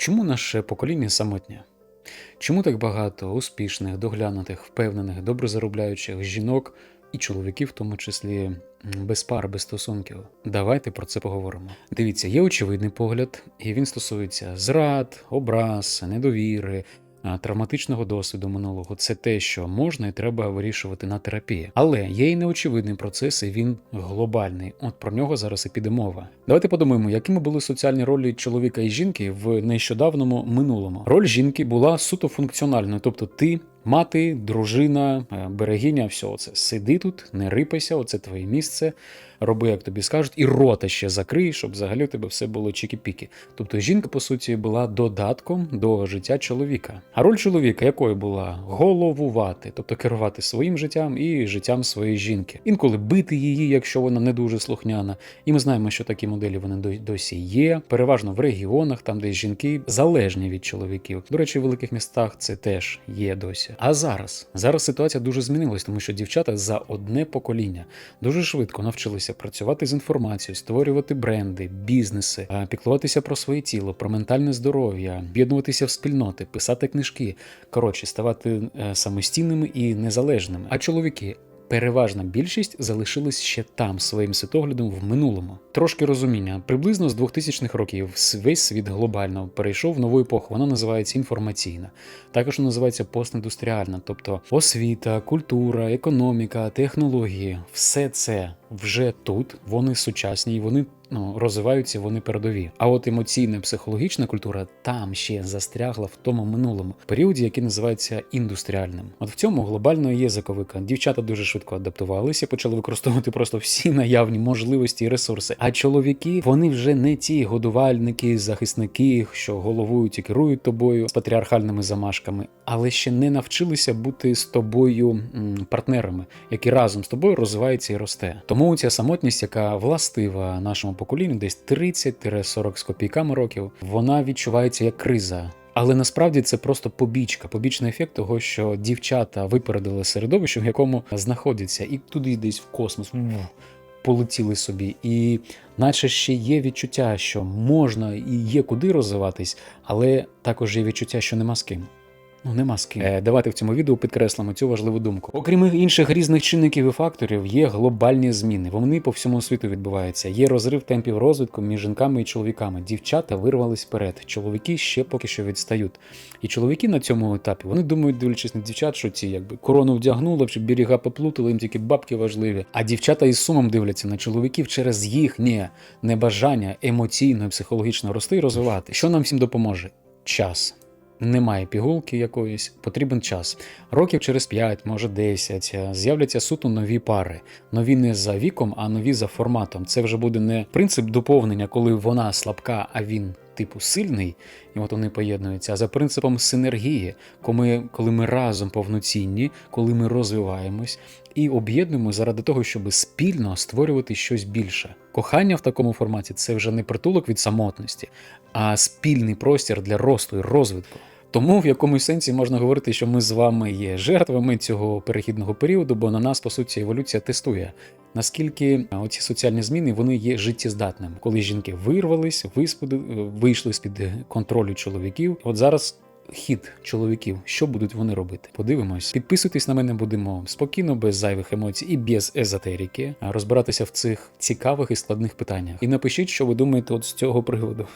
Чому наше покоління самотнє? Чому так багато успішних, доглянутих, впевнених, добре заробляючих жінок і чоловіків, в тому числі без пар, без стосунків? Давайте про це поговоримо. Дивіться, є очевидний погляд, і він стосується зрад, образ, недовіри, травматичного досвіду минулого. Це те, що можна і треба вирішувати на терапії. Але є і неочевидний процес, і він глобальний. От про нього зараз і піде мова. Давайте подумаємо, якими були соціальні ролі чоловіка і жінки в нещодавному минулому. Роль жінки була суто функціональною, тобто ти мати, дружина, берегиня, все це. Сиди тут, не рипайся, оце твоє місце, роби, як тобі скажуть, і рота ще закрий, щоб взагалі у тебе все було чікі-пікі. Тобто жінка, по суті, була додатком до життя чоловіка. А роль чоловіка якою була? Головувати, тобто керувати своїм життям і життям своєї жінки. Інколи бити її, якщо вона не дуже слухняна. І ми знаємо, що такі моделі вони досі є. Переважно в регіонах, там де жінки залежні від чоловіків. До речі, в великих містах це теж є досі. А зараз ситуація дуже змінилась, тому що дівчата за одне покоління дуже швидко навчилися працювати з інформацією, створювати бренди, бізнеси, піклуватися про своє тіло, про ментальне здоров'я, об'єднуватися в спільноти, писати книжки. Коротше, ставати самостійними і незалежними. А чоловіки, переважна більшість, залишились ще там своїм світоглядом в минулому. Трошки розуміння. Приблизно з 2000-х років весь світ глобально перейшов в нову епоху. Вона називається інформаційна. Також вона називається постіндустріальна, тобто освіта, культура, економіка, технології. Все це вже тут, вони сучасні і вони розвиваються, вони передові. А от емоційна, психологічна культура там ще застрягла в тому минулому періоді, який називається індустріальним. От в цьому глобально є заковика. Дівчата дуже швидко адаптувалися, почали використовувати просто всі наявні можливості і ресурси. А чоловіки, вони вже не ті годувальники, захисники, що головують і керують тобою з патріархальними замашками, але ще не навчилися бути з тобою партнерами, які разом з тобою розвиваються і росте. Тому ця самотність, яка властива нашому поколінню, десь 30-40 з копійками років, вона відчувається як криза. Але насправді це просто побічний ефект того, що дівчата випередили середовище, в якому знаходяться, і туди десь в космос полетіли собі. І наче ще є відчуття, що можна і є куди розвиватись, але також є відчуття, що нема з ким. Нема з ким. Давайте в цьому відео підкреслимо цю важливу думку. Окрім інших різних чинників і факторів, є глобальні зміни. Вони по всьому світу відбуваються. Є розрив темпів розвитку між жінками і чоловіками. Дівчата вирвались вперед. Чоловіки ще поки що відстають. І чоловіки на цьому етапі, вони думають, дивлячись на дівчат, що ці якби корону вдягнули, щоб берега поплутали, їм тільки бабки важливі. А дівчата із сумом дивляться на чоловіків через їхнє небажання емоційно і психологічно рости і розвивати. Що нам всім допоможе? Час. Немає пігулки якоїсь, потрібен час. Років через 5, може 10, з'являться суто нові пари. Нові не за віком, а нові за форматом. Це вже буде не принцип доповнення, коли вона слабка, а він типу сильний, і от вони поєднуються, а за принципом синергії, коли ми разом повноцінні, коли ми розвиваємось і об'єднуємо заради того, щоб спільно створювати щось більше. Кохання в такому форматі – це вже не притулок від самотності, а спільний простір для росту і розвитку. Тому в якомусь сенсі можна говорити, що ми з вами є жертвами цього перехідного періоду, бо на нас, по суті, еволюція тестує, наскільки оці соціальні зміни, вони є життєздатними. Коли жінки вирвались, вийшли з-під контролю чоловіків, от зараз хід чоловіків, що будуть вони робити? Подивимось. Підписуйтесь на мене, будемо спокійно, без зайвих емоцій і без езотерики розбиратися в цих цікавих і складних питаннях. І напишіть, що ви думаєте от з цього приводу.